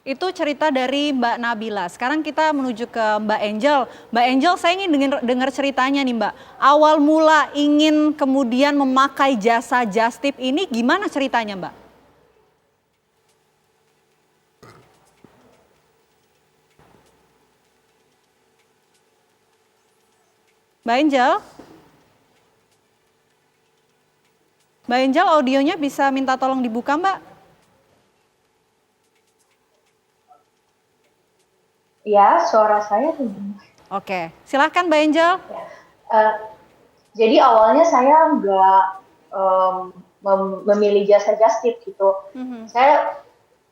Itu cerita dari Mbak Nabila. Sekarang kita menuju ke Mbak Angel. Mbak Angel, saya ingin dengar ceritanya nih Mbak. Awal mula ingin kemudian memakai jasa Just Tip ini gimana ceritanya Mbak? Mbak Angel? Mbak Angel, audionya bisa minta tolong dibuka Mbak? Ya, suara saya tuh. Oke, silahkan Mbak Angel. Ya. Jadi awalnya saya nggak memilih jasa Just Tip gitu. Saya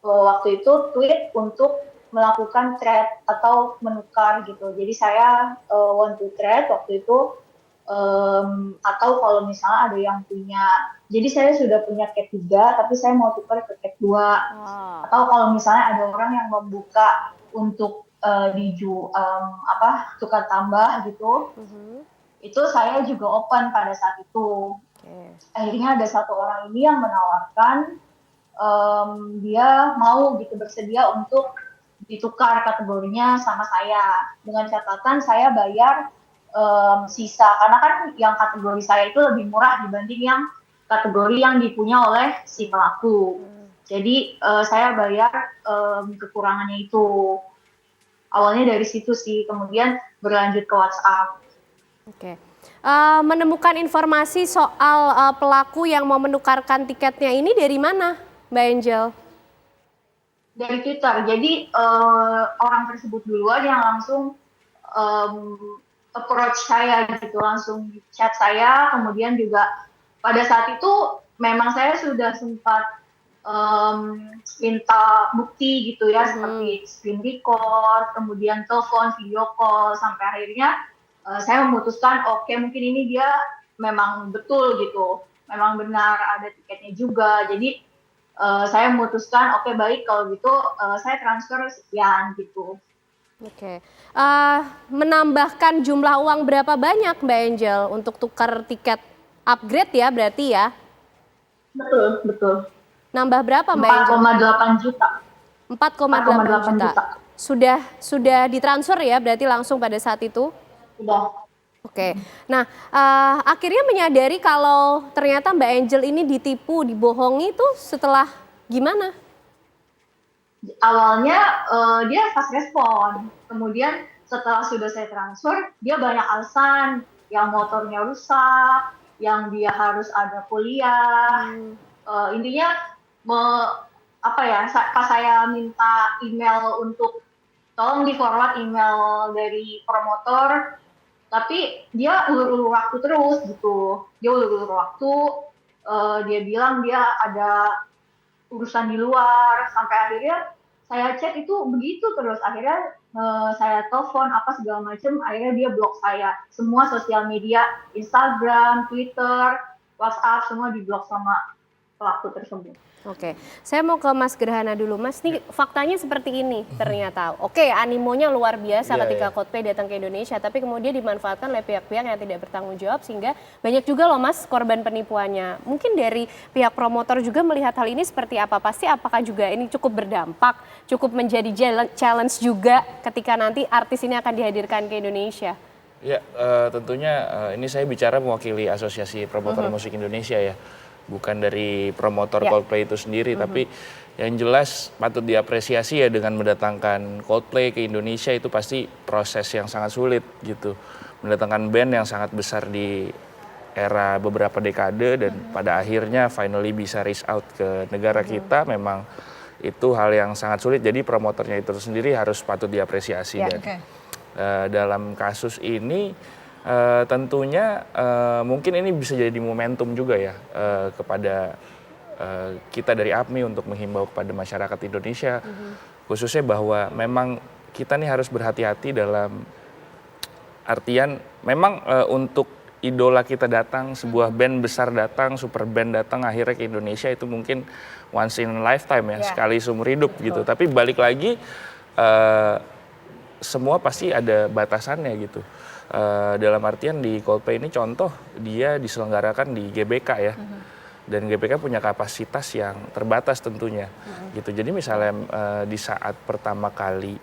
waktu itu tweet untuk melakukan trade atau menukar gitu. Jadi saya want to trade waktu itu, atau kalau misalnya ada yang punya, jadi saya sudah punya cat 3 tapi saya mau tukar ke cat 2. Atau kalau misalnya ada orang yang membuka untuk tukar tambah gitu, itu saya juga open pada saat itu. Akhirnya ada satu orang ini yang menawarkan, dia mau gitu bersedia untuk ditukar kategorinya sama saya, dengan catatan saya bayar sisa, karena kan yang kategori saya itu lebih murah dibanding yang kategori yang dipunya oleh si pelaku. Jadi saya bayar kekurangannya itu. Awalnya dari situ sih, kemudian berlanjut ke WhatsApp. Oke. Menemukan informasi soal pelaku yang mau menukarkan tiketnya ini dari mana, Mbak Angel? Dari Twitter. Jadi orang tersebut duluan yang langsung approach saya gitu, langsung chat saya. Kemudian juga pada saat itu memang saya sudah sempat minta bukti gitu ya, seperti screen record, kemudian telepon, video call, sampai akhirnya saya memutuskan oke, mungkin ini dia memang betul gitu, memang benar ada tiketnya juga. Jadi saya memutuskan oke, baik kalau gitu saya transfer sekian gitu. Oke. Menambahkan jumlah uang berapa banyak Mbak Angel untuk tukar tiket upgrade ya berarti ya? Betul, betul. Nambah berapa Mbak Angel? 4,8 juta. 4,8 juta. Sudah ditransfer ya berarti langsung pada saat itu? Sudah. Oke. Nah, akhirnya menyadari kalau ternyata Mbak Angel ini ditipu, dibohongi itu setelah gimana? Awalnya dia fast respon. Kemudian setelah sudah saya transfer, dia banyak alasan, yang motornya rusak, yang dia harus ada kuliah. Intinya pas saya minta email untuk tolong di forward email dari promotor, tapi dia ulur-ulur waktu terus gitu. Dia ulur-ulur waktu, dia bilang dia ada urusan di luar, sampai akhirnya saya chat itu begitu terus. Akhirnya saya telepon apa segala macam, akhirnya dia blok saya. Semua sosial media, Instagram, Twitter, WhatsApp, semua diblok sama pelaku tersebut. Oke, saya mau ke Mas Gerhana dulu. Mas, nih faktanya seperti ini ternyata. Oke, animonya luar biasa ketika Coldplay datang ke Indonesia, tapi kemudian dimanfaatkan oleh pihak-pihak yang tidak bertanggung jawab sehingga banyak juga loh Mas korban penipuannya. Mungkin dari pihak promotor juga melihat hal ini seperti apa? Pasti apakah juga ini cukup berdampak, cukup menjadi challenge juga ketika nanti artis ini akan dihadirkan ke Indonesia? Ya, tentunya ini saya bicara mewakili Asosiasi Promotor Musik Indonesia ya. Bukan dari promotor Coldplay itu sendiri, tapi yang jelas patut diapresiasi ya dengan mendatangkan Coldplay ke Indonesia itu pasti proses yang sangat sulit gitu. Mendatangkan band yang sangat besar di era beberapa dekade dan pada akhirnya finally bisa reach out ke negara kita, memang itu hal yang sangat sulit. Jadi promotornya itu sendiri harus patut diapresiasi. Dan dalam kasus ini tentunya mungkin ini bisa jadi momentum juga ya kepada kita dari APMI untuk menghimbau kepada masyarakat Indonesia khususnya bahwa memang kita nih harus berhati-hati dalam artian memang untuk idola kita datang, sebuah band besar datang, super band datang akhirnya ke Indonesia itu mungkin once in a lifetime ya, sekali seumur hidup gitu. Tapi balik lagi semua pasti ada batasannya gitu. Dalam artian di Coldplay ini contoh dia diselenggarakan di GBK ya. dan GPK punya kapasitas yang terbatas tentunya gitu. Jadi misalnya di saat pertama kali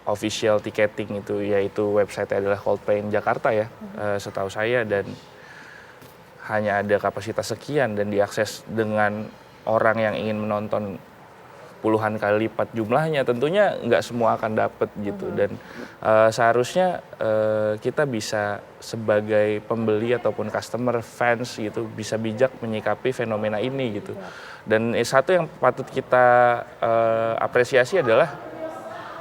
official ticketing itu, yaitu website adalah Coldplay in Jakarta ya, setahu saya, dan hanya ada kapasitas sekian dan diakses dengan orang yang ingin menonton puluhan kali lipat jumlahnya, tentunya nggak semua akan dapat gitu. Dan seharusnya kita bisa sebagai pembeli ataupun customer, fans gitu, bisa bijak menyikapi fenomena ini gitu. Dan satu yang patut kita apresiasi adalah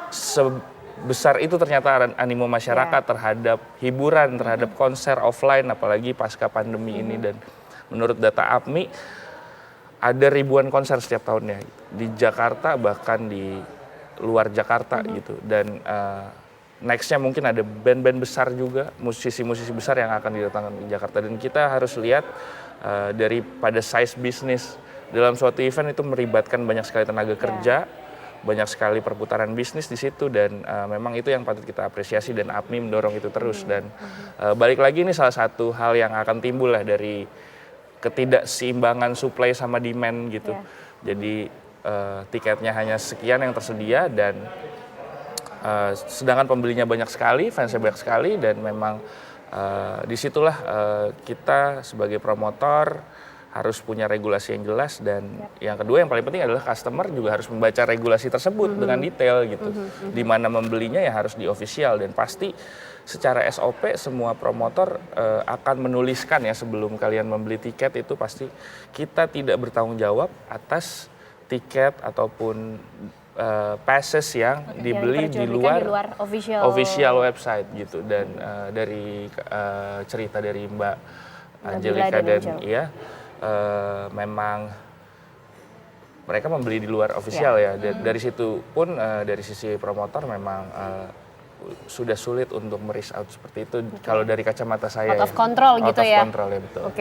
sebesar itu ternyata animo masyarakat terhadap hiburan, terhadap konser offline, apalagi pasca pandemi ini. Dan menurut data APMI ada ribuan konser setiap tahunnya di Jakarta, bahkan di luar Jakarta gitu. Dan nextnya mungkin ada band-band besar juga, musisi-musisi besar yang akan didatangkan di Jakarta. Dan kita harus lihat daripada size bisnis dalam suatu event itu melibatkan banyak sekali tenaga kerja, banyak sekali perputaran bisnis di situ, dan memang itu yang patut kita apresiasi, dan APMI mendorong itu terus. Dan balik lagi, ini salah satu hal yang akan timbul lah dari ketidakseimbangan supply sama demand gitu. Jadi tiketnya hanya sekian yang tersedia, dan sedangkan pembelinya banyak sekali, fansnya banyak sekali, dan memang disitulah kita sebagai promotor harus punya regulasi yang jelas. Dan yang kedua yang paling penting adalah customer juga harus membaca regulasi tersebut dengan detail gitu. Di mana membelinya ya harus di official, dan pasti secara SOP semua promotor akan menuliskan ya sebelum kalian membeli tiket itu, pasti kita tidak bertanggung jawab atas tiket ataupun passes yang dibeli di luar official website gitu. Dan dari cerita dari Mbak Angelika dan ya, memang mereka membeli di luar official ya. Dari situ pun dari sisi promotor memang sudah sulit untuk mereach out seperti itu. Kalau dari kacamata saya. Out of control gitu ya. Out of control ya, betul. Oke.